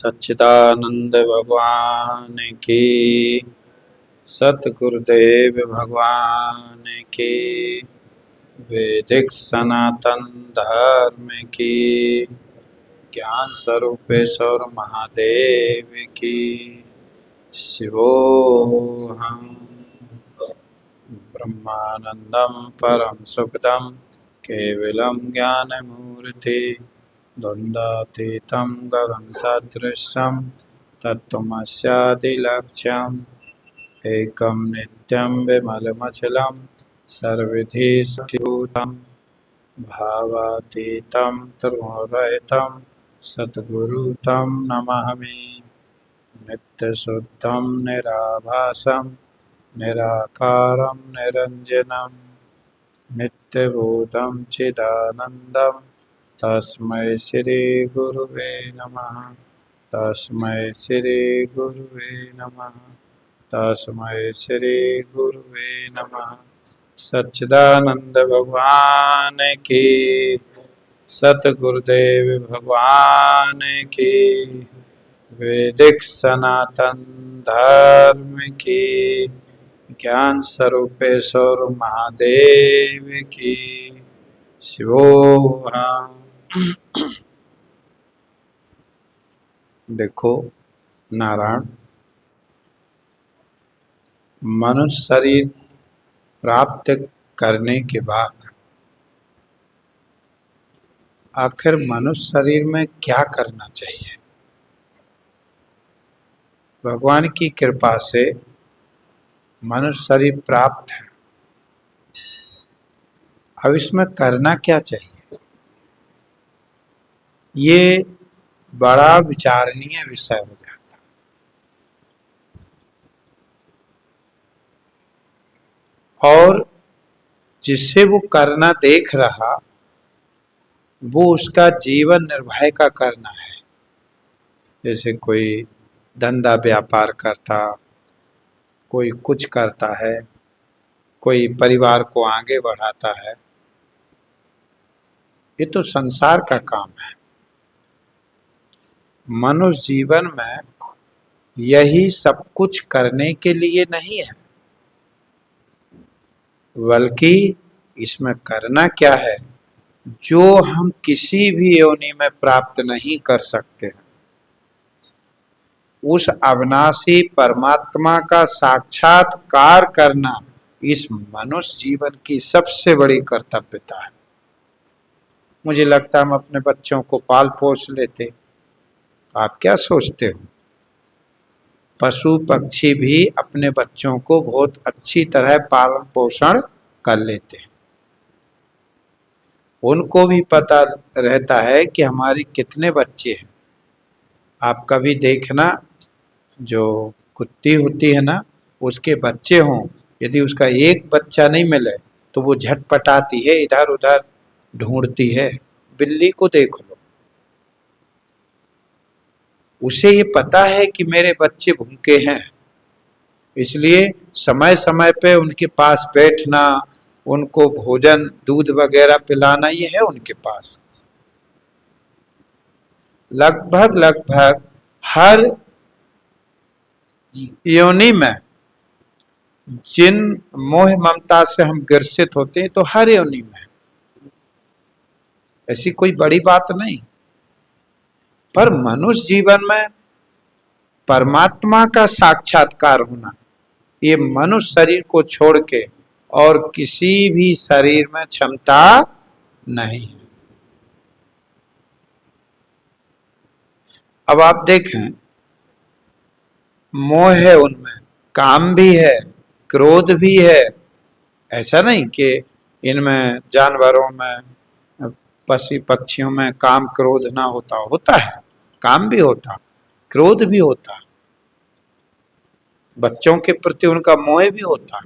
सच्चिदानंद भगवान की, सतगुरुदेव भगवान की, वैदिक सनातन धर्म की, ज्ञान स्वरूपेश्वर महादेव की। शिवोऽहं ब्रह्मानंदं परम सुखदं केवलं ज्ञानमूर्ति द्वन्द्वातीतं गगनसदृशं तत्त्वमस्यादिलक्ष्यम् एकं नित्यं विमलमचलं सर्वविधि सद्भूतं भावातीतं त्रिगुणरहितं सद्गुरुं नमामि। नित्यशुद्धं निराभासं निराकारं निरञ्जनं नित्यबोधं चिदानन्दं तस्मै श्री गुरुवे नमः। तस्मै श्री गुरुवे नमः। तस्मै श्री गुरुवे नमः। सच्चिदानंद भगवान की, सतगुरुदेव भगवान की, वैदिक सनातन धर्म की, ज्ञान स्वरूपेश्वर महादेव की। शिवोऽहं। देखो नारायण, मनुष्य शरीर प्राप्त करने के बाद आखिर मनुष्य शरीर में क्या करना चाहिए? भगवान की कृपा से मनुष्य शरीर प्राप्त है। अब इसमें करना क्या चाहिए, ये बड़ा विचारणीय विषय हो जाता। और जिससे वो करना देख रहा, वो उसका जीवन निर्वाह का करना है। जैसे कोई धंधा व्यापार करता, कोई कुछ करता है, कोई परिवार को आगे बढ़ाता है, ये तो संसार का काम है। मनुष्य जीवन में यही सब कुछ करने के लिए नहीं है, बल्कि इसमें करना क्या है जो हम किसी भी योनि में प्राप्त नहीं कर सकते हैं। उस अविनाशी परमात्मा का साक्षात्कार करना इस मनुष्य जीवन की सबसे बड़ी कर्तव्यता है। मुझे लगता है हम अपने बच्चों को पाल पोस लेते, तो आप क्या सोचते हो? पशु पक्षी भी अपने बच्चों को बहुत अच्छी तरह पालन पोषण कर लेते हैं। उनको भी पता रहता है कि हमारे कितने बच्चे हैं। आप कभी देखना, जो कुत्ती होती है ना, उसके बच्चे हों, यदि उसका एक बच्चा नहीं मिले तो वो झटपटाती है, इधर उधर ढूंढती है। बिल्ली को देख लो, उसे ये पता है कि मेरे बच्चे भूखे हैं, इसलिए समय समय पे उनके पास बैठना, उनको भोजन दूध वगैरह पिलाना, ये है उनके पास। लगभग हर योनि में जिन मोह ममता से हम ग्रसित होते हैं, तो हर योनि में, ऐसी कोई बड़ी बात नहीं। पर मनुष्य जीवन में परमात्मा का साक्षात्कार होना, ये मनुष्य शरीर को छोड़ के और किसी भी शरीर में क्षमता नहीं है। अब आप देखें, मोह है उनमें, काम भी है, क्रोध भी है। ऐसा नहीं कि इनमें जानवरों में, पशु पक्षियों में काम क्रोध ना होता, होता है। काम भी होता, क्रोध भी होता, बच्चों के प्रति उनका मोह भी होता,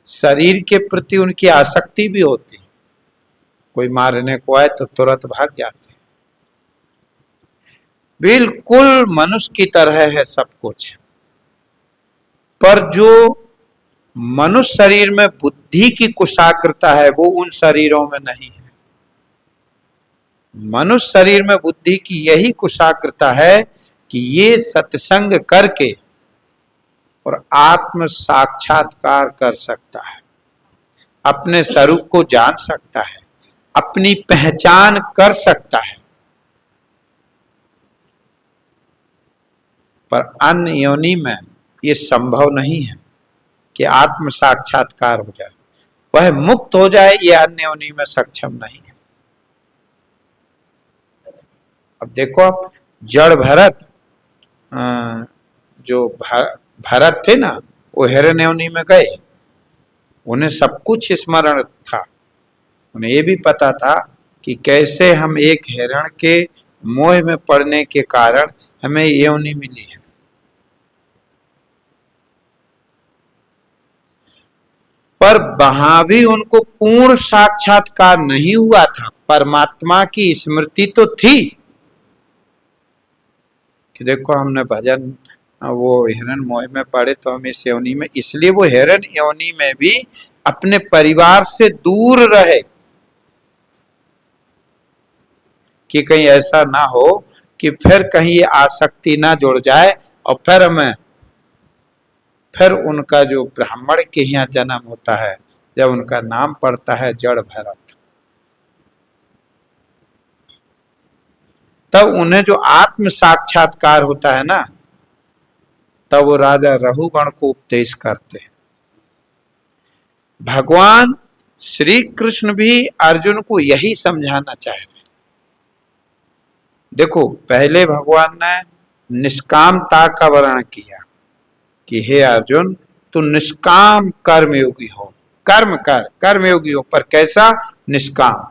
शरीर के प्रति उनकी आसक्ति भी होती। कोई मारने को आए तो तुरंत भाग जाते। बिल्कुल मनुष्य की तरह है सब कुछ। पर जो मनुष्य शरीर में बुद्धि की कुशाग्रता है, वो उन शरीरों में नहीं है। मनुष्य शरीर में बुद्धि की यही कुशाग्रता है कि ये सत्संग करके और आत्म साक्षात्कार कर सकता है, अपने स्वरूप को जान सकता है, अपनी पहचान कर सकता है। पर अन्य योनि में ये संभव नहीं है कि आत्म साक्षात्कार हो जाए, वह मुक्त हो जाए, ये अन्य योनि में सक्षम नहीं है। अब देखो, आप जड़ भरत, जो भरत थे ना, वो हिरण्य योनि में गए, उन्हें सब कुछ स्मरण था, उन्हें ये भी पता था कि कैसे हम एक हिरण के मोह में पड़ने के कारण हमें ये योनि मिली है। पर वहां भी उनको पूर्ण साक्षात्कार नहीं हुआ था। परमात्मा की स्मृति तो थी कि देखो हमने भजन, वो हिरण मोह में पड़े तो हम इस योनि में, इसलिए वो हिरण योनि में भी अपने परिवार से दूर रहे कि कहीं ऐसा ना हो कि फिर कहीं ये आसक्ति ना जुड़ जाए और फिर उनका जो ब्राह्मण के यहाँ जन्म होता है, जब उनका नाम पड़ता है जड़ भरत, तब उन्हें जो आत्म साक्षात्कार होता है ना, तब वो राजा रहुगण को उपदेश करते हैं। भगवान श्री कृष्ण भी अर्जुन को यही समझाना चाह रहे। देखो, पहले भगवान ने निष्कामता का वर्णन किया कि हे अर्जुन, तू निष्काम कर्मयोगी हो, कर्म कर, कर्मयोगी हो, पर कैसा? निष्काम।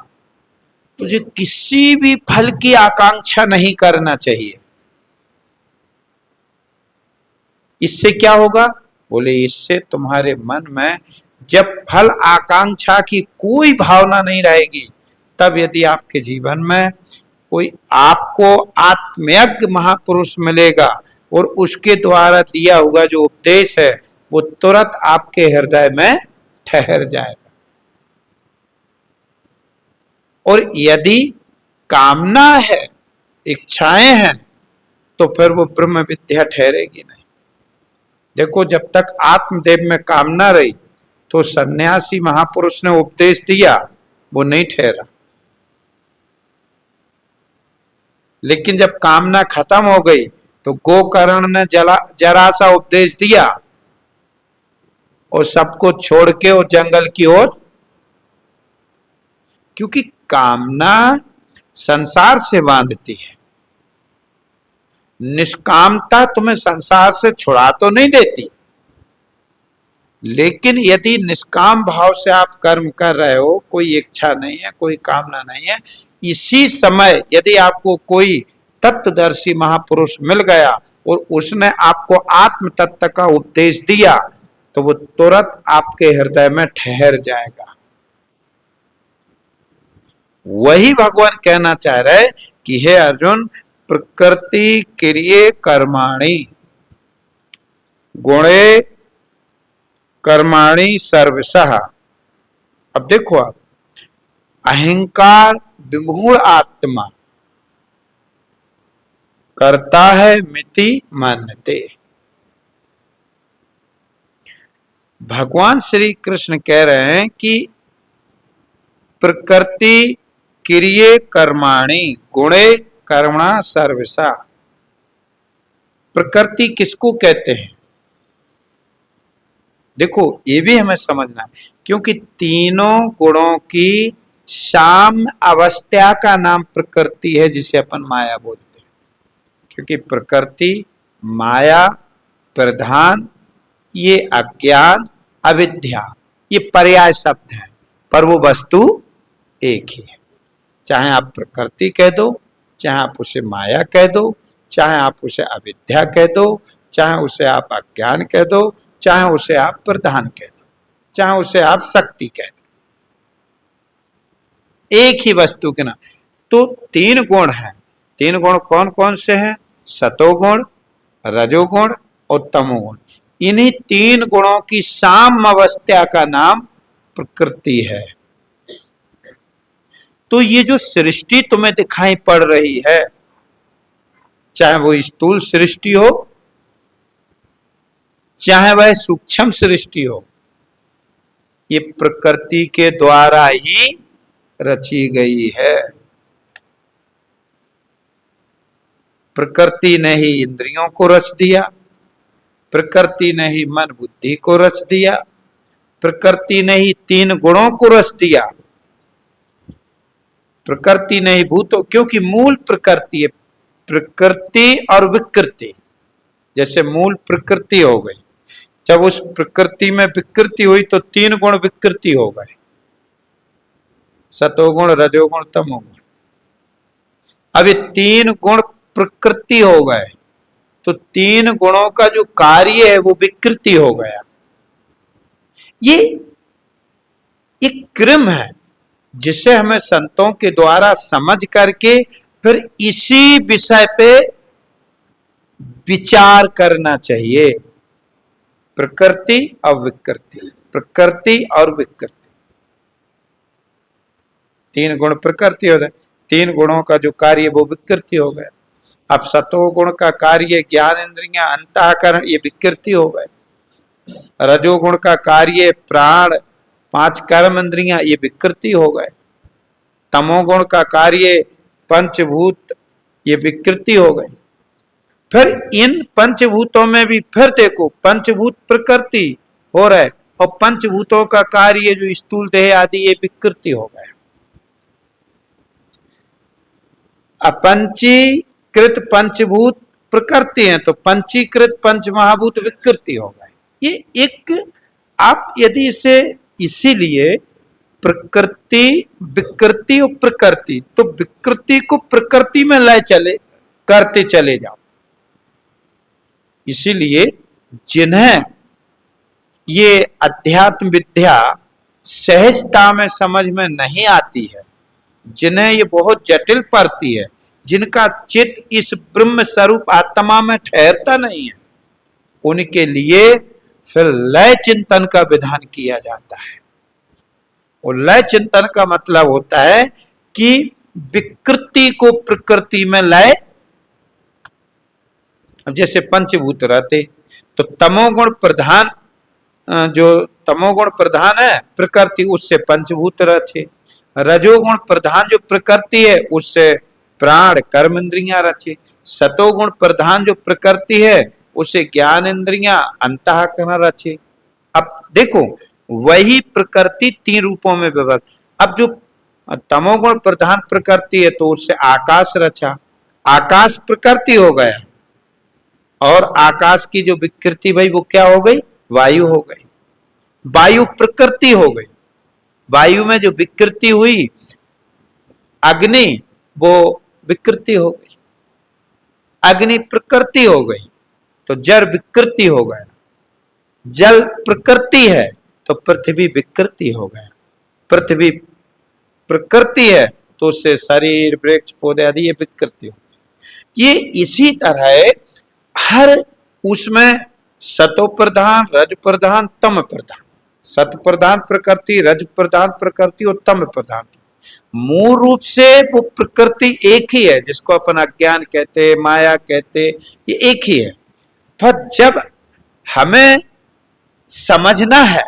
तुझे किसी भी फल की आकांक्षा नहीं करना चाहिए। इससे क्या होगा? बोले, इससे तुम्हारे मन में जब फल आकांक्षा की कोई भावना नहीं रहेगी, तब यदि आपके जीवन में कोई आपको आत्मयज्ञ महापुरुष मिलेगा और उसके द्वारा दिया हुआ जो उपदेश है वो तुरंत आपके हृदय में ठहर जाएगा। और यदि कामना है, इच्छाएं हैं, तो फिर वो ब्रह्म विद्या ठहरेगी नहीं। देखो, जब तक आत्मदेव में कामना रही तो सन्यासी महापुरुष ने उपदेश दिया, वो नहीं ठहरा। लेकिन जब कामना खत्म हो गई तो गोकर्ण ने जरा सा उपदेश दिया और सबको छोड़ के वो जंगल की ओर, क्योंकि कामना संसार से बांधती है। निष्कामता तुम्हें संसार से छुड़ा तो नहीं देती, लेकिन यदि निष्काम भाव से आप कर्म कर रहे हो, कोई इच्छा नहीं है, कोई कामना नहीं है, इसी समय यदि आपको कोई तत्वदर्शी महापुरुष मिल गया और उसने आपको आत्म तत्व का उपदेश दिया, तो वो तुरंत आपके हृदय में ठहर जाएगा। वही भगवान कहना चाह रहे कि हे अर्जुन, प्रकृति क्रिये कर्माणि गुणे कर्माणि सर्वशः। अब देखो, आप अहंकार विमूढ़ आत्मा करता है मिति मान्यते। भगवान श्री कृष्ण कह रहे हैं कि प्रकृति क्रिये कर्माणि गुणे कर्मणा सर्वशः। प्रकृति किसको कहते हैं? देखो, ये भी हमें समझना है, क्योंकि तीनों गुणों की साम अवस्था का नाम प्रकृति है, जिसे अपन माया बोलते हैं। क्योंकि प्रकृति, माया, प्रधान, ये अज्ञान, अविद्या, ये पर्याय शब्द हैं, पर वो वस्तु एक ही है। चाहे आप प्रकृति कह दो, चाहे आप उसे माया कह दो, चाहे आप उसे अविद्या कह दो, चाहे उसे आप अज्ञान कह दो, चाहे उसे आप प्रधान कह दो, चाहे उसे आप शक्ति कह दो, एक ही वस्तु के नाम। तो तीन गुण हैं। तीन गुण कौन कौन से हैं? सतोगुण, रजोगुण और तमोगुण। इन्हीं तीन गुणों की साम अवस्था का नाम प्रकृति है। तो ये जो सृष्टि तुम्हें दिखाई पड़ रही है, चाहे वो स्थूल सृष्टि हो, चाहे वह सूक्ष्म सृष्टि हो, ये प्रकृति के द्वारा ही रची गई है। प्रकृति ने ही इंद्रियों को रच दिया, प्रकृति ने ही मन बुद्धि को रच दिया, प्रकृति ने ही तीन गुणों को रच दिया, प्रकृति ने ही भूतों, क्योंकि मूल प्रकृति है। प्रकृति और विकृति, जैसे मूल प्रकृति हो गई, जब उस प्रकृति में विकृति हुई तो तीन गुण विकृति हो गए, सतोगुण, रजोगुण, तमोगुण। अब ये तीन गुण प्रकृति हो गए तो तीन गुणों का जो कार्य है वो विकृति हो गया। ये एक क्रम है जिसे हमें संतों के द्वारा समझ करके फिर इसी विषय पे विचार करना चाहिए। प्रकृति और विकृति, प्रकृति और विकृति, तीन गुण प्रकृति हो गए, तीन गुणों का जो कार्य वो विकृति हो गया। अब सतोगुण का कार्य ज्ञान इंद्रियां अंतःकरण, ये विकृति हो गए। रजोगुण का कार्य प्राण पांच कर्म इंद्रियां, ये विकृति हो गए। तमोगुण का कार्य पंचभूत, ये विकृति हो गई। फिर इन पंचभूतों में भी फिर देखो पंचभूत प्रकृति हो रहे और पंचभूतों का कार्य जो स्थूल देह आदि, ये विकृति हो गए। अपंचीकृत पंचभूत प्रकृति है तो पंचीकृत पंच महाभूत विकृति हो गए। ये एक, आप यदि इसे, इसीलिए प्रकृति विकृति और प्रकृति, तो विकृति को प्रकृति में लय चले करते चले जाओ। इसीलिए जिन्हें ये अध्यात्म विद्या सहजता में समझ में नहीं आती है, जिन्हें ये बहुत जटिल पड़ती है, जिनका चित्त इस ब्रह्म स्वरूप आत्मा में ठहरता नहीं है, उनके लिए फिर लय चिंतन का विधान किया जाता है। और लय चिंतन का मतलब होता है कि विकृति को प्रकृति में लय। अब जैसे पंचभूत रहते तो तमोगुण प्रधान, जो तमोगुण प्रधान है प्रकृति, उससे पंचभूत रचे। रजोगुण प्रधान जो प्रकृति है उससे प्राण कर्म इंद्रियां रचे। सतोगुण प्रधान जो प्रकृति है उसे ज्ञान इंद्रियां अंतःकरण रचे। अब देखो वही प्रकृति तीन रूपों में विभक्त। अब जो तमोगुण प्रधान प्रकृति है तो उससे आकाश रचा, आकाश प्रकृति हो गया। और आकाश की जो विकृति भाई वो क्या हो गई, वायु हो गई। वायु प्रकृति हो गई, वायु में जो विकृति हुई अग्नि, वो विकृति हो गई। अग्नि प्रकृति हो गई तो जल विकृति हो गया। जल प्रकृति है तो पृथ्वी विकृति हो गया। पृथ्वी प्रकृति है तो उससे शरीर वृक्ष पौधे आदि ये विकृति हो गई। ये इसी तरह हर उसमें सतो प्रधान, रज प्रधान, तम प्रधान, सत प्रधान प्रकृति, रज प्रधान प्रकृति और तम प्रधान। मूल रूप से वो प्रकृति एक ही है, जिसको अपन अज्ञान कहते, माया कहते, ये एक ही है। पर जब हमें समझना है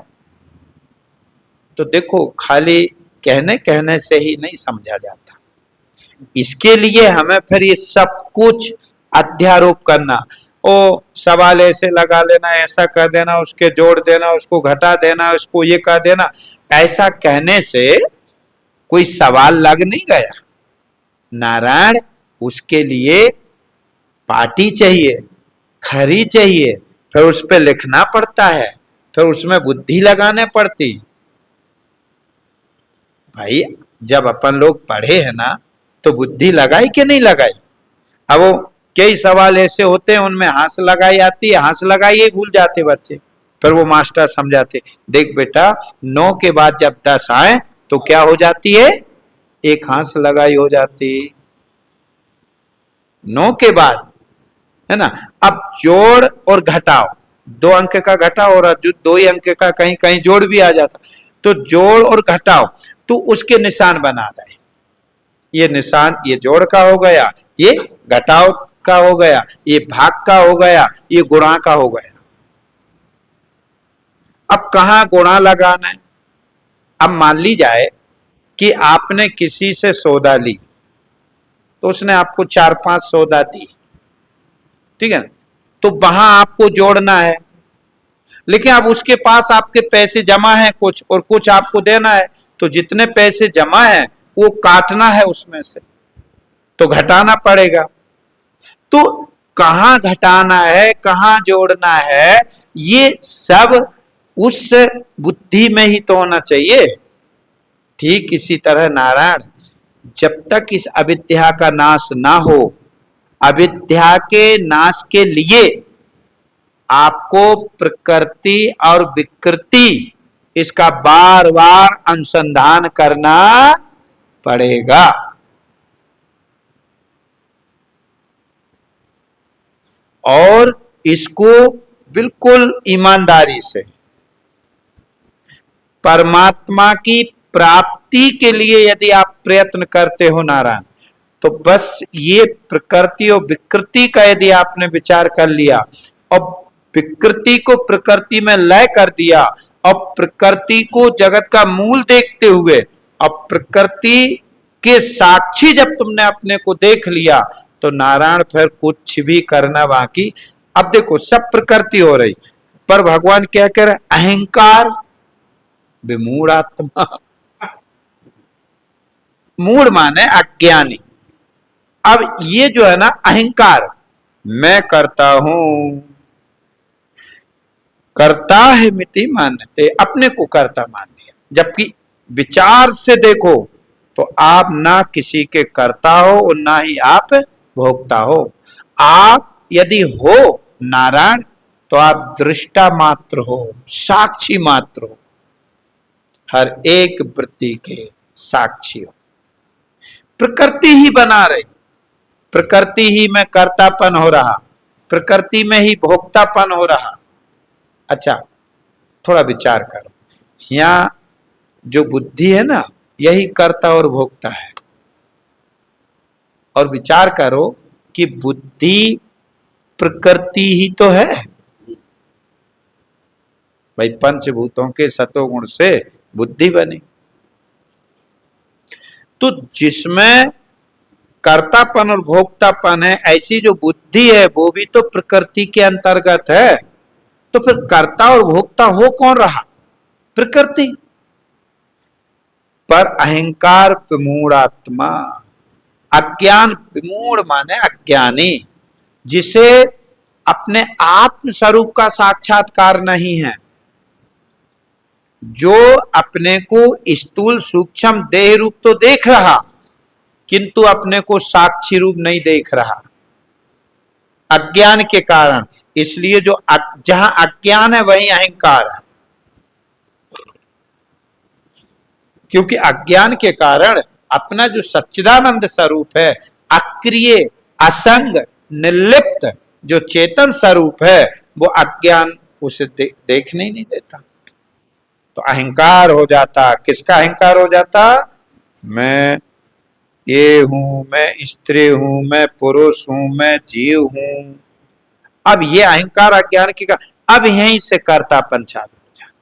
तो देखो खाली कहने से ही नहीं समझा जाता। इसके लिए हमें फिर ये सब कुछ अध्यारोप करना, ओ सवाल ऐसे लगा लेना, ऐसा कर देना, उसके जोड़ देना, उसको घटा देना, उसको ये कर देना, ऐसा कहने से कोई सवाल लग नहीं गया। नारायण उसके लिए पाटी चाहिए, खरी चाहिए, फिर उस पर लिखना पड़ता है, फिर उसमें बुद्धि लगाने पड़ती। भाई जब अपन लोग पढ़े हैं ना तो बुद्धि लगाई कि नहीं लगाई। अब वो कई सवाल ऐसे होते हैं उनमें हंस लगाई आती है, हंस लगाई ही भूल जाते बच्चे। फिर वो मास्टर समझाते, देख बेटा 9 के बाद जब 10 आए तो क्या हो जाती है, एक हंस लगाई हो जाती 9 के बाद, है ना। अब जोड़ और घटाओ, 2 अंक का घटाओ और 2 ही अंक का कहीं कहीं जोड़ भी आ जाता, तो जोड़ और घटाओ तो उसके निशान बना दे। ये निशान ये जोड़ का हो गया, ये घटाओ का हो गया, ये भाग का हो गया, ये गुणा का हो गया। अब कहां गुणा लगाना है? अब मान ली जाए कि आपने किसी से सौदा ली, तो उसने आपको 4-5 सौदा दी, ठीक है ना? तो वहां आपको जोड़ना है, लेकिन अब उसके पास आपके पैसे जमा है कुछ और कुछ आपको देना है, तो जितने पैसे जमा है वो काटना है उसमें से, तो घटाना पड़ेगा। तो कहां घटाना है, कहां जोड़ना है, ये सब उस बुद्धि में ही तो होना चाहिए। ठीक इसी तरह नारायण, जब तक इस अविद्या का नाश ना हो, अविद्या के नाश के लिए आपको प्रकृति और विकृति इसका बार बार अनुसंधान करना पड़ेगा। और इसको बिल्कुल ईमानदारी से परमात्मा की प्राप्ति के लिए यदि आप प्रयत्न करते हो नारायण, तो बस ये प्रकृति और विकृति का यदि आपने विचार कर लिया और विकृति को प्रकृति में लय कर दिया और प्रकृति को जगत का मूल देखते हुए और प्रकृति के साक्षी जब तुमने अपने को देख लिया, तो नारायण फिर कुछ भी करना बाकी। अब देखो सब प्रकृति हो रही, पर भगवान क्या कह रहे? अहंकार विमूढ़ात्मा। मूढ़ माने अज्ञानी। अब ये जो है ना अहंकार, मैं करता हूं, करता है मिति मानते, अपने को करता मान लिया। जबकि विचार से देखो तो आप ना किसी के करता हो और ना ही आप भोगता हो। आप यदि हो नारायण, तो आप दृष्टा मात्र हो, साक्षी मात्र हो, हर एक वृत्ति के साक्षी हो। प्रकृति ही बना रही, प्रकृति ही में कर्तापन हो रहा, प्रकृति में ही भोक्तापन हो रहा। अच्छा थोड़ा विचार करो, यहां जो बुद्धि है ना, यही कर्ता और भोक्ता है। और विचार करो कि बुद्धि प्रकृति ही तो है भाई, पंचभूतों के सतोगुण से बुद्धि बनी। तो जिसमें कर्तापन और भोक्तापन है, ऐसी जो बुद्धि है वो भी तो प्रकृति के अंतर्गत है। तो फिर कर्ता और भोक्ता हो कौन रहा? प्रकृति। पर अहंकार विमूढ़ात्मा, अज्ञान विमूढ़ माने अज्ञानी, जिसे अपने आत्म स्वरूप का साक्षात्कार नहीं है, जो अपने को स्थूल सूक्ष्म देह रूप तो देख रहा, किंतु अपने को साक्षी रूप नहीं देख रहा अज्ञान के कारण। इसलिए जो जहां अज्ञान है वहीं अहंकार है, क्योंकि अज्ञान के कारण अपना जो सच्चिदानंद स्वरूप है, अक्रिय असंग निर्लिप्त जो चेतन स्वरूप है, वो अज्ञान उसे देखने ही नहीं देता। तो अहंकार हो जाता। किसका अहंकार हो जाता? मैं ये हूं, मैं स्त्री हूं, मैं पुरुष हूं, मैं जीव हूं। अब ये अहंकार अज्ञान की का, अब यहीं से कर्तापन चालू हो जाता।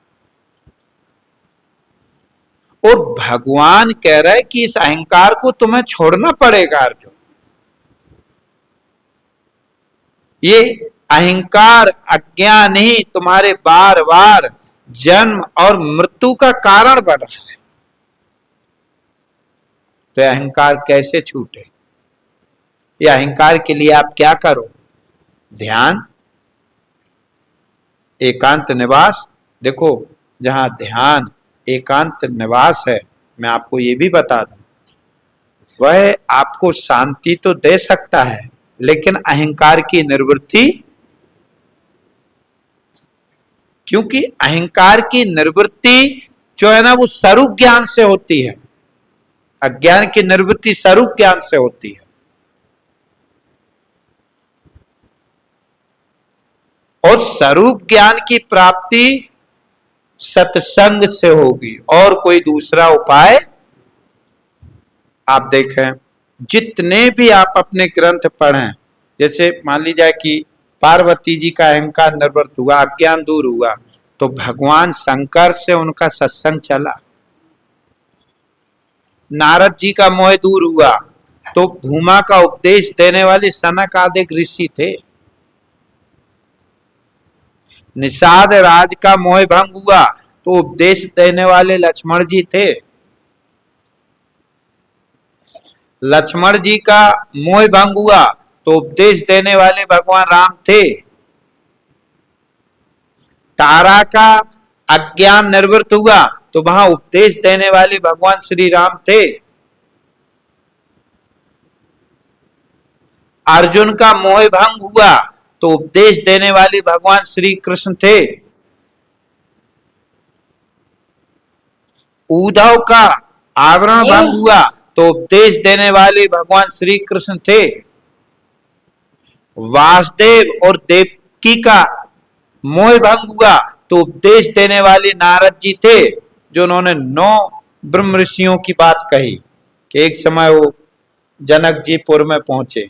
और भगवान कह रहे कि इस अहंकार को तुम्हें छोड़ना पड़ेगा अर्जुन। ये अहंकार अज्ञान ही तुम्हारे बार बार जन्म और मृत्यु का कारण बन रहा है। तो अहंकार कैसे छूटे? ये अहंकार के लिए आप क्या करो? ध्यान, एकांत निवास। देखो जहां ध्यान एकांत निवास है, मैं आपको ये भी बता दूं, वह आपको शांति तो दे सकता है, लेकिन अहंकार की निवृत्ति, क्योंकि अहंकार की निवृत्ति जो है ना वो स्वरूप ज्ञान से होती है। अज्ञान की निवृत्ति स्वरूप ज्ञान से होती है। और स्वरूप ज्ञान की प्राप्ति सत्संग से होगी, और कोई दूसरा उपाय। आप देखें जितने भी आप अपने ग्रंथ पढ़ें, जैसे मान ली जाए कि पार्वती जी का अहंकार निवृत्त हुआ, अज्ञान दूर हुआ, तो भगवान शंकर से उनका सत्संग चला। नारद जी का मोह दूर हुआ तो भूमा का उपदेश देने वाले सनक आदि ऋषि थे। निषाद राज का मोह भंग हुआ तो उपदेश देने वाले लक्ष्मण जी थे। लक्ष्मण जी का मोह भंग हुआ तो उपदेश देने वाले भगवान राम थे। तारा का अज्ञान निवृत्त हुआ तो वहां उपदेश देने वाले भगवान श्री राम थे। अर्जुन का मोह भंग हुआ तो उपदेश देने वाले भगवान श्री कृष्ण थे। उद्धव का आवरण भंग हुआ तो उपदेश देने वाले भगवान श्री कृष्ण थे। वासुदेव और देवकी का मोह भंग हुआ तो उपदेश देने वाले नारद जी थे, जो उन्होंने 9 ब्रह्म ऋषियों की बात कही कि एक समय वो जनक जी पुर में पहुंचे।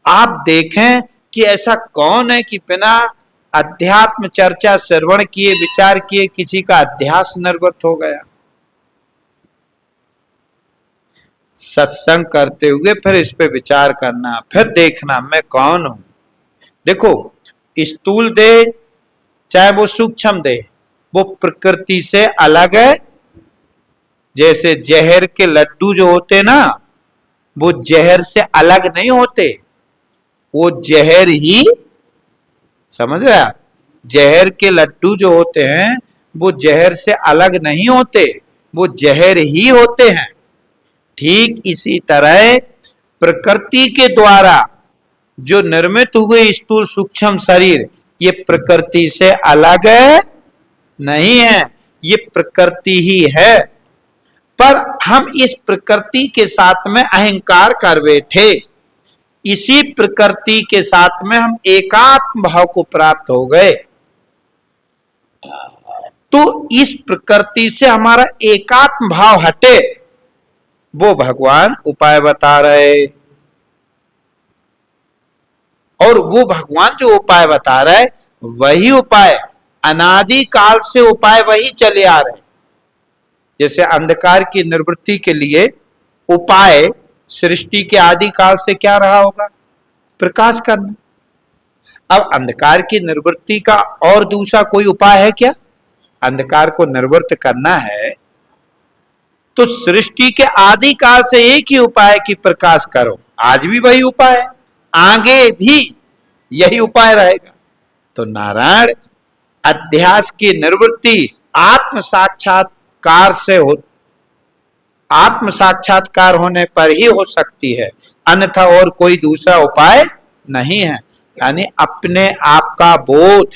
आप देखें कि ऐसा कौन है कि बिना अध्यात्म चर्चा श्रवण किए विचार किए किसी का अध्यास निर्वृत्त हो गया। सत्संग करते हुए फिर इस पे विचार करना, फिर देखना मैं कौन हूं। देखो स्थूल देह चाहे वो सूक्ष्म देह, वो प्रकृति से अलग है। जैसे जहर के लड्डू जो होते ना, वो जहर से अलग नहीं होते, वो जहर ही, समझ रहे आप, जहर के लड्डू जो होते हैं वो जहर से अलग नहीं होते, वो जहर ही होते हैं। ठीक इसी तरह प्रकृति के द्वारा जो निर्मित हुए स्थूल सूक्ष्म शरीर, ये प्रकृति से अलग है नहीं है, ये प्रकृति ही है। पर हम इस प्रकृति के साथ में अहंकार कर बैठे, इसी प्रकृति के साथ में हम एकात्म भाव को प्राप्त हो गए। तो इस प्रकृति से हमारा एकात्म भाव हटे, वो भगवान उपाय बता रहे। और वो भगवान जो उपाय बता रहे, वही उपाय अनादि काल से उपाय वही चले आ रहे। जैसे अंधकार की निवृत्ति के लिए उपाय सृष्टि के आदि काल से क्या रहा होगा? प्रकाश करना। अब अंधकार की निवृत्ति का और दूसरा कोई उपाय है क्या? अंधकार को निवृत्त करना है तो सृष्टि के आदि काल से एक ही उपाय है कि प्रकाश करो। आज भी वही उपाय है, आगे भी यही उपाय रहेगा। तो नारायण अध्यास की निवृत्ति आत्म साक्षात्कार से हो, आत्म साक्षात्कार होने पर ही हो सकती है, अन्यथा और कोई दूसरा उपाय नहीं है। यानी अपने आप का बोध,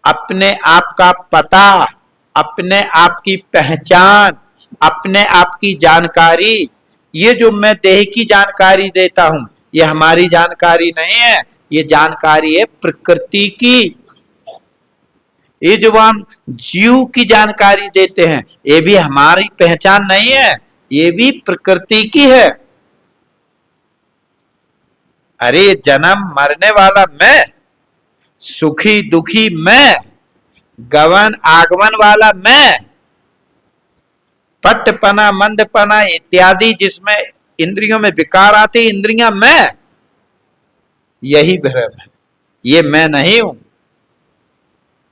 अपने आप का पता, अपने आप की पहचान, अपने आप की जानकारी। ये जो मैं देह की जानकारी देता हूं, ये हमारी जानकारी नहीं है, ये जानकारी है प्रकृति की। ये जो हम जीव की जानकारी देते हैं, ये भी हमारी पहचान नहीं है, ये भी प्रकृति की है। अरे जन्म मरने वाला मैं, सुखी दुखी मैं, गवन आगमन वाला मैं, पट्टपना मंदपना इत्यादि जिसमें इंद्रियों में विकार आते, इंद्रियां मैं, यही भ्रम है। ये मैं नहीं हूं,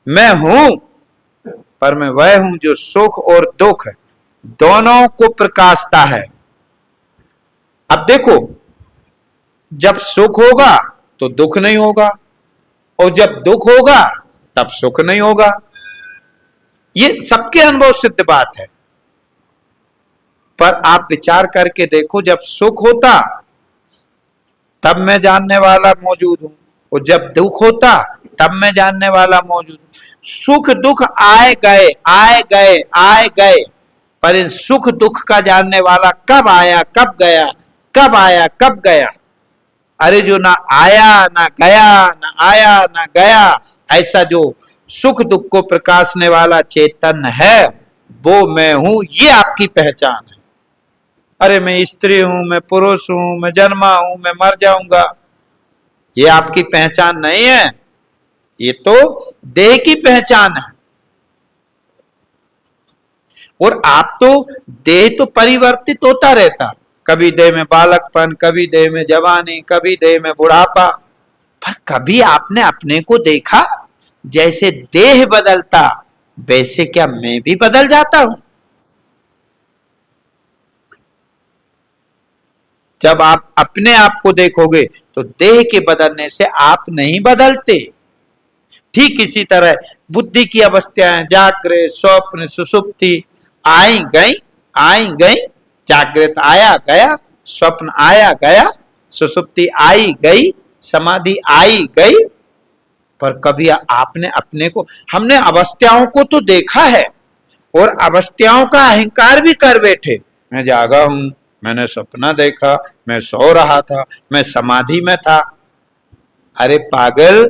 मैं हूं, पर मैं वह हूं जो सुख और दुख दोनों को प्रकाशता है। अब देखो, जब सुख होगा तो दुख नहीं होगा, और जब दुख होगा तब सुख नहीं होगा। ये सबके अनुभव सिद्ध बात है। पर आप विचार करके देखो, जब सुख होता तब मैं जानने वाला मौजूद हूं, और जब दुख होता तब मैं जानने वाला मौजूद हूं। सुख दुख आए गए आए गए आए गए, पर इन सुख दुख का जानने वाला कब आया कब गया, कब आया कब गया। अरे जो ना आया ना गया, ना आया ना गया, ऐसा जो सुख दुख को प्रकाशने वाला चेतन है, वो मैं हूं, ये आपकी पहचान है। अरे मैं स्त्री हूं, मैं पुरुष हूं, मैं जन्मा हूं, मैं मर जाऊंगा, ये आपकी पहचान नहीं है। ये तो देह की पहचान है। और आप तो देह तो परिवर्तित होता रहता, कभी देह में बालकपन, कभी देह में जवानी, कभी देह में बुढ़ापा, पर कभी आपने अपने को देखा जैसे देह बदलता वैसे क्या मैं भी बदल जाता हूं? जब आप अपने आप को देखोगे तो देह के बदलने से आप नहीं बदलते। ठीक इसी तरह बुद्धि की अवस्थाएं, जागृत, स्वप्न, सुषुप्ति, आई गई, आई गई। जागृत आया गया, स्वप्न आया गया, सुषुप्ति आई गई, समाधि आई गई। पर कभी आपने अपने को, हमने अवस्थाओं को तो देखा है और अवस्थाओं का अहंकार भी कर बैठे। मैं जागा हूं, मैंने सपना देखा, मैं सो रहा था, मैं समाधि में था। अरे पागल,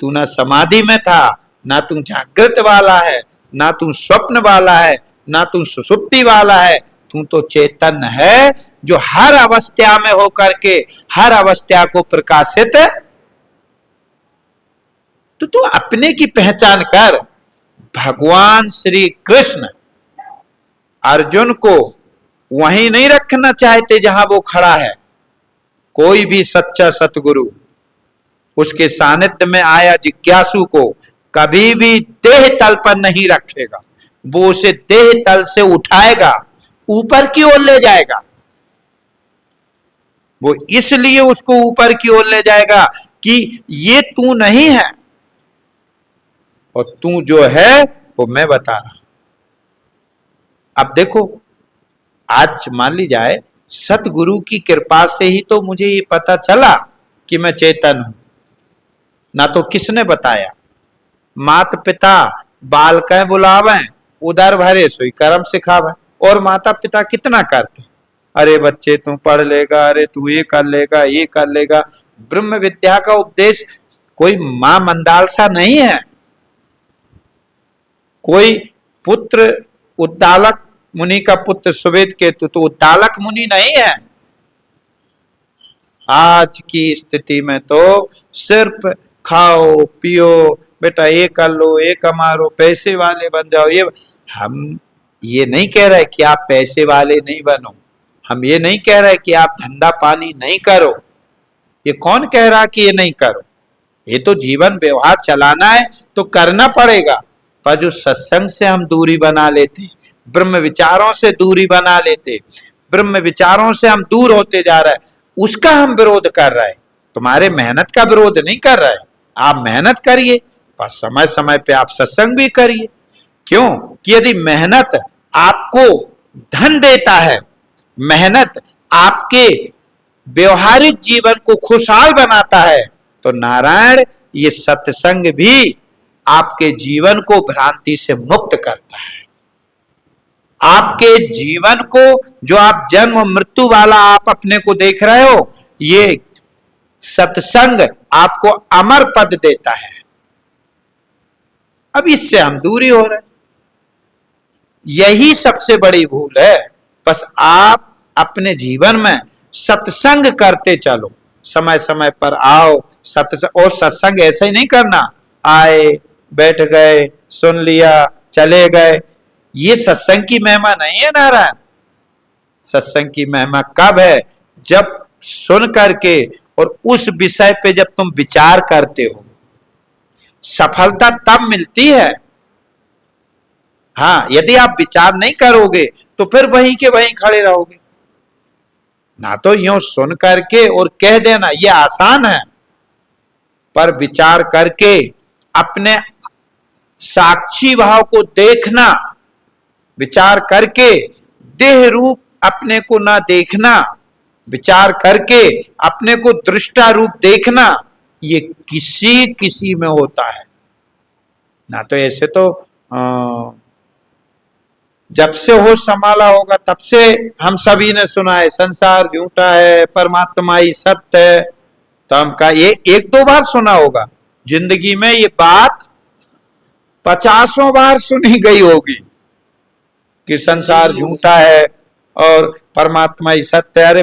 तू ना समाधि में था, ना तू जागृत वाला है, ना तू स्वप्न वाला है, ना तू सुषुप्ति वाला है। तू तो चेतन है जो हर अवस्था में होकर के हर अवस्था को प्रकाशित। तो तू अपने की पहचान कर। भगवान श्री कृष्ण अर्जुन को वहीं नहीं रखना चाहते जहां वो खड़ा है। कोई भी सच्चा सतगुरु उसके सानिध्य में आया जिज्ञासु को कभी भी देह तल पर नहीं रखेगा, वो उसे देह तल से उठाएगा, ऊपर की ओर ले जाएगा। वो इसलिए उसको ऊपर की ओर ले जाएगा कि ये तू नहीं है और तू जो है वो मैं बता रहा हूं। अब देखो, आज मान ली जाए सतगुरु की कृपा से ही तो मुझे ये पता चला कि मैं चेतन हूं, ना तो किसने बताया। माता पिता बालक बुलावे, उधर भरे सोई कर्म सिखावे। और माता पिता कितना करते, अरे बच्चे तू पढ़ लेगा, अरे तू ये कर लेगा, ये कर लेगा। ब्रह्म विद्या का उपदेश कोई मां मंदालसा नहीं है, कोई पुत्र उद्दालक मुनि का पुत्र सुवेद केतु तो उद्दालक मुनि नहीं है। आज की स्थिति में तो सिर्फ खाओ पियो, बेटा ये कर लो, ये कमा लो, पैसे वाले बन जाओ। ये हम ये नहीं कह रहे कि आप पैसे वाले नहीं बनो, हम ये नहीं कह रहे कि आप धंधा पानी नहीं करो। ये कौन कह रहा कि ये नहीं करो? ये तो जीवन व्यवहार चलाना है तो करना पड़ेगा। पर जो सत्संग से हम दूरी बना लेते, ब्रह्म विचारों से दूरी बना लेते, ब्रह्म विचारों से हम दूर होते जा रहे हैं, उसका हम विरोध कर रहे हैं। तुम्हारे मेहनत का विरोध नहीं कर रहे, आप मेहनत करिए, पर समय समय पे आप सत्संग भी करिए। क्यों कि यदि मेहनत आपको धन देता है, मेहनत आपके व्यवहारिक जीवन को खुशहाल बनाता है, तो नारायण ये सत्संग भी आपके जीवन को भ्रांति से मुक्त करता है। आपके जीवन को, जो आप जन्म मृत्यु वाला आप अपने को देख रहे हो, ये सत्संग आपको अमर पद देता है। अब इससे हम दूरी हो रहे, यही सबसे बड़ी भूल है। बस आप अपने जीवन में सत्संग करते चलो, समय समय पर आओ सत्संग। और सत्संग ऐसा ही नहीं करना, आए बैठ गए सुन लिया चले गए, ये सत्संग की महिमा नहीं है नारायण। सत्संग की महिमा कब है? जब सुन करके और उस विषय पे जब तुम विचार करते हो, सफलता तब मिलती है। हाँ, यदि आप विचार नहीं करोगे तो फिर वहीं के वहीं खड़े रहोगे। ना तो यूं सुन करके और कह देना ये आसान है, पर विचार करके अपने साक्षी भाव को देखना, विचार करके देह रूप अपने को ना देखना, विचार करके अपने को दृष्टा रूप देखना, ये किसी किसी में होता है। ना तो ऐसे तो जब से होश संभाला होगा तब से हम सभी ने सुना है संसार झूठा है, परमात्मा ही सत्य है। तो हम का ये एक दो बार सुना होगा, जिंदगी में ये बात 50 बार सुनी गई होगी कि संसार झूठा है और परमात्मा ही सत्य है। अरे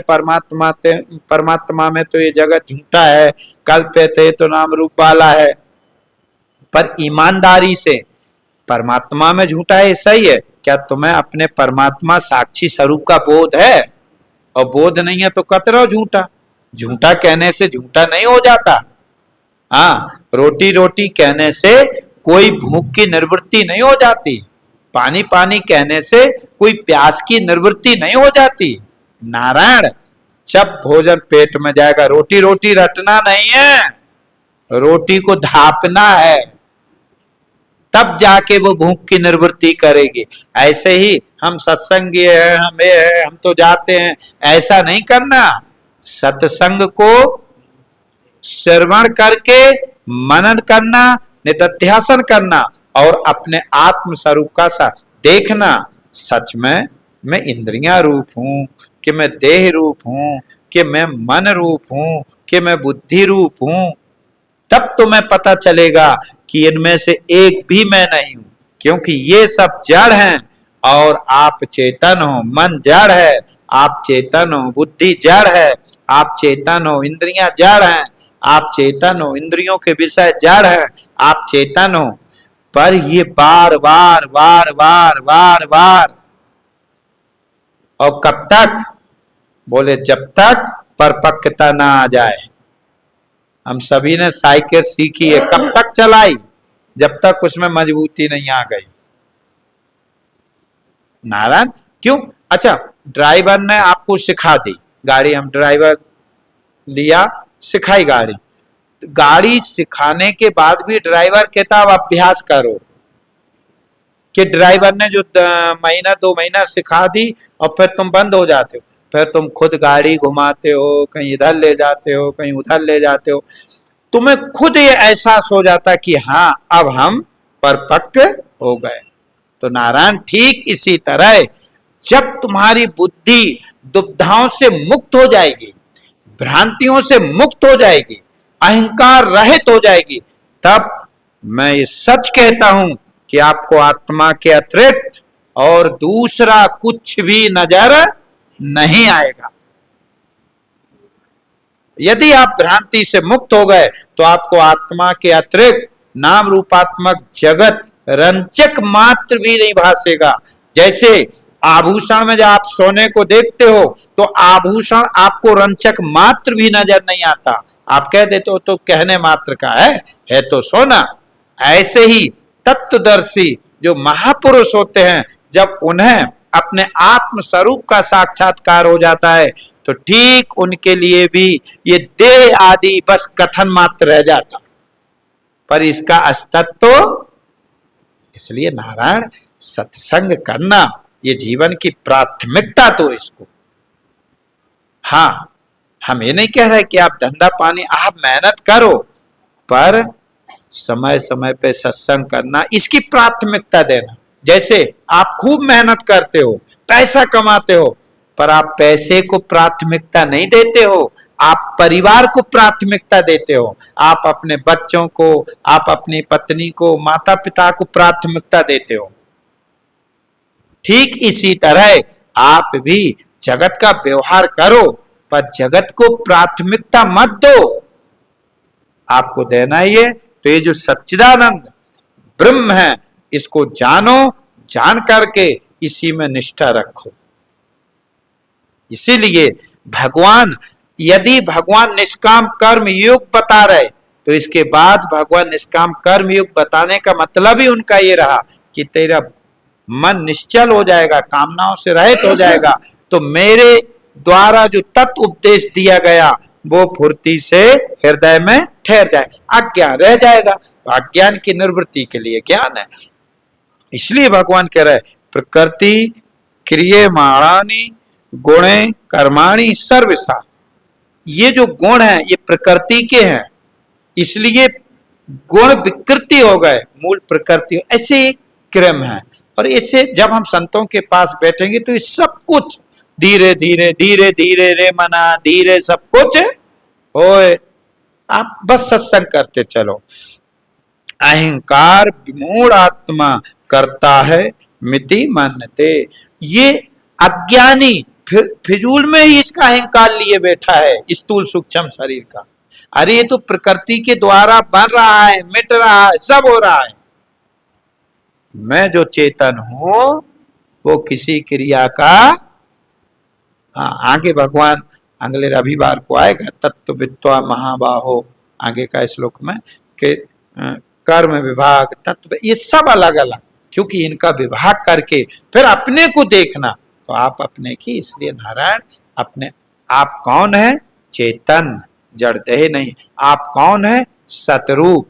परमात्मा में तो ये जगत झूठा है, कल्प्यते तो नाम रूप वाला है। पर ईमानदारी से परमात्मा में झूठा है सही है, क्या तुम्हें अपने परमात्मा साक्षी स्वरूप का बोध है? और बोध नहीं है तो कतरो झूठा। झूठा कहने से झूठा नहीं हो जाता। हाँ, रोटी रोटी कहने से कोई भूख की निवृत्ति नहीं हो जाती। पानी पानी कहने से कोई प्यास की निवृत्ति नहीं हो जाती। नारायण, जब भोजन पेट में जाएगा, रोटी रोटी रटना नहीं है, रोटी को धापना है, तब जाके वो भूख की निवृत्ति करेगी। ऐसे ही हम सत्संगी है, हम ये है, हम तो जाते हैं, ऐसा नहीं करना। सत्संग को श्रवण करके मनन करना, निधिध्यासन करना और अपने आत्म स्वरूप का सा देखना। सच में मैं इंद्रियां रूप हूं कि मैं देह रूप हूं कि मैं मन रूप हूं कि मैं बुद्धि रूप हूं? तब तुम्हें पता चलेगा कि इनमें से एक भी मैं नहीं हूं, क्योंकि ये सब जड़ हैं और आप चेतन हो। मन जड़ है, आप चेतन हो। बुद्धि जड़ है, आप चेतन हो। इंद्रियां जड़ हैं, आप चेतन हो। इंद्रियों के विषय जड़ है, आप चेतन हो। पर ये बार बार बार बार बार बार, और कब तक? बोले जब तक परिपक्वता ना आ जाए। हम सभी ने साइकिल सीखी है, कब तक चलाई? जब तक उसमें मजबूती नहीं आ गई। नारायण, क्यों? अच्छा, ड्राइवर ने आपको सिखा दी गाड़ी, हम ड्राइवर लिया, सिखाई गाड़ी। गाड़ी सिखाने के बाद भी ड्राइवर कहता अब अभ्यास करो, कि ड्राइवर ने जो महीना 2 महीना सिखा दी और फिर तुम बंद हो जाते हो। फिर तुम खुद गाड़ी घुमाते हो, कहीं इधर ले जाते हो, कहीं उधर ले जाते हो। तुम्हें खुद ये एहसास हो जाता कि हाँ, अब हम परिपक्व हो गए। तो नारायण, ठीक इसी तरह जब तुम्हारी बुद्धि दुविधाओं से मुक्त हो जाएगी, भ्रांतियों से मुक्त हो जाएगी, अहंकार रहित हो जाएगी, तब मैं ये सच कहता हूं कि आपको आत्मा के अतिरिक्त और दूसरा कुछ भी नजर नहीं आएगा। यदि आप भ्रांति से मुक्त हो गए तो आपको आत्मा के अतिरिक्त नाम रूपात्मक जगत रंचक मात्र भी नहीं भासेगा। जैसे आभूषण में जब आप सोने को देखते हो तो आभूषण आपको रंचक मात्र भी नजर नहीं आता। आप कह देते हो तो कहने मात्र का है तो सोना। ऐसे ही तत्वदर्शी जो महापुरुष होते हैं, जब उन्हें अपने आत्म स्वरूप का साक्षात्कार हो जाता है तो ठीक उनके लिए भी ये देह आदि बस कथन मात्र रह जाता, पर इसका अस्तित्व। इसलिए नारायण, सत्संग करना ये जीवन की प्राथमिकता। तो इसको, हाँ, हम ये नहीं कह रहे कि आप धंधा पानी, आप मेहनत करो, पर समय समय पे सत्संग करना, इसकी प्राथमिकता देना। जैसे आप खूब मेहनत करते हो, पैसा कमाते हो, पर आप पैसे को प्राथमिकता नहीं देते हो, आप परिवार को प्राथमिकता देते हो, आप अपने बच्चों को, आप अपनी पत्नी को, माता पिता को प्राथमिकता देते हो। ठीक इसी तरह आप भी जगत का व्यवहार करो, पर जगत को प्राथमिकता मत दो। आपको देना ही है तो ये जो सच्चिदानंद ब्रह्म है, इसको जानो, जान करके इसी में निष्ठा रखो। इसीलिए भगवान, यदि भगवान निष्काम कर्म योग बता रहे तो इसके बाद भगवान निष्काम कर्म योग बताने का मतलब ही उनका ये रहा कि तेरा मन निश्चल हो जाएगा, कामनाओं से रहित हो जाएगा, तो मेरे द्वारा जो तत्व उपदेश दिया गया वो फुर्ती से हृदय में ठहर जाए, अज्ञान रह जाएगा। तो अज्ञान की निवृत्ति के लिए ज्ञान है। इसलिए भगवान कह रहे प्रकृति क्रियमाणानि गुणे कर्माणि सर्वसा। ये जो गुण है ये प्रकृति के हैं, इसलिए गुण विकृति हो गए, मूल प्रकृति ऐसे क्रम है। और इससे जब हम संतों के पास बैठेंगे तो ये सब कुछ धीरे धीरे धीरे धीरे रे मना धीरे सब कुछ होए। आप बस सत्संग करते चलो। अहंकार विमूढ़ आत्मा करता है मिति मानते। ये अज्ञानी फिजूल में ही इसका अहंकार लिए बैठा है स्थूल सूक्ष्म शरीर का। अरे ये तो प्रकृति के द्वारा बन रहा है, मिट रहा है, सब हो रहा है। मैं जो चेतन हूं वो किसी क्रिया का, हाँ आगे भगवान अगले रविवार को आएगा तत्व वित्वा महाबाहो, आगे का श्लोक में कि कर्म विभाग तत्व ये सब अलग अलग, क्योंकि इनका विभाग करके फिर अपने को देखना। तो आप अपने की, इसलिए नारायण अपने आप कौन है? चेतन, जड़ देह नहीं। आप कौन है? सतरूप,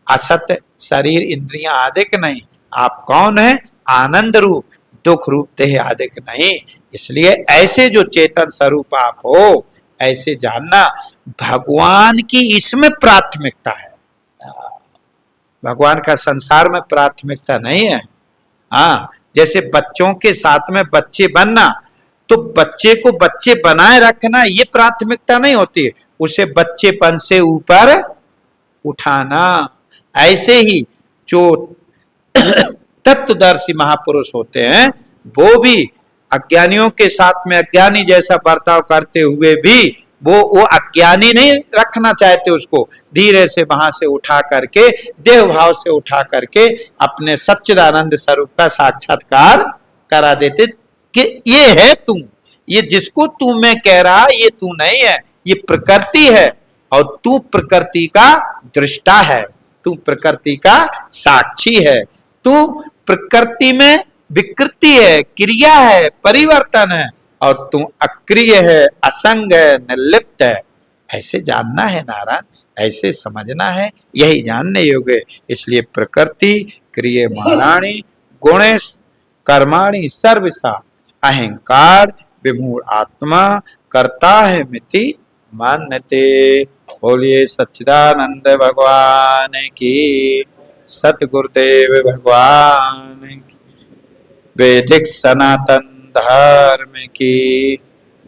असत शरीर इंद्रियां आदिक नहीं। आप कौन है? आनंद रूप, दुख रूप देह आदिक नहीं। इसलिए ऐसे जो चेतन स्वरूप आप हो ऐसे जानना। भगवान की इसमें प्राथमिकता है, भगवान का संसार में प्राथमिकता नहीं है। हाँ, जैसे बच्चों के साथ में बच्चे बनना, तो बच्चे को बच्चे बनाए रखना ये प्राथमिकता नहीं होती, उसे बच्चेपन से ऊपर उठाना। ऐसे ही जो तत्वदर्शी महापुरुष होते हैं वो भी अज्ञानियों के साथ में अज्ञानी जैसा बर्ताव करते हुए भी वो अज्ञानी नहीं रखना चाहते, उसको धीरे से वहां से उठा करके, देह भाव से उठा करके अपने सच्चिदानंद स्वरूप का साक्षात्कार करा देते कि ये है तू, ये जिसको तू मैं कह रहा ये तू नहीं है, ये प्रकृति है और तू प्रकृति का दृष्टा है, तू प्रकृति का साक्षी है, तू प्रकृति में विकृति है, क्रिया है, परिवर्तन है और तू अक्रिय है, असंग है, निर्लिप्त है। ऐसे जानना है नारायण, ऐसे समझना है, यही जानने योग्य। इसलिए प्रकृति क्रियमाणानि गुणेश कर्माणि सर्वसा अहंकार विमूढ़ आत्मा करता है मिति मान्यते। बोलिए सच्चिदानंद भगवान की, सतगुरुदेव भगवान की, वैदिक सनातन धर्म की,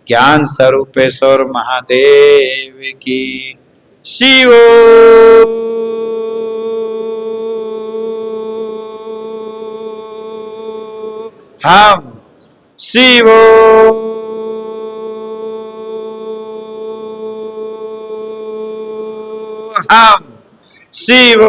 ज्ञान स्वरूपेश्वर महादेव की। शिव हम शिव हम शिव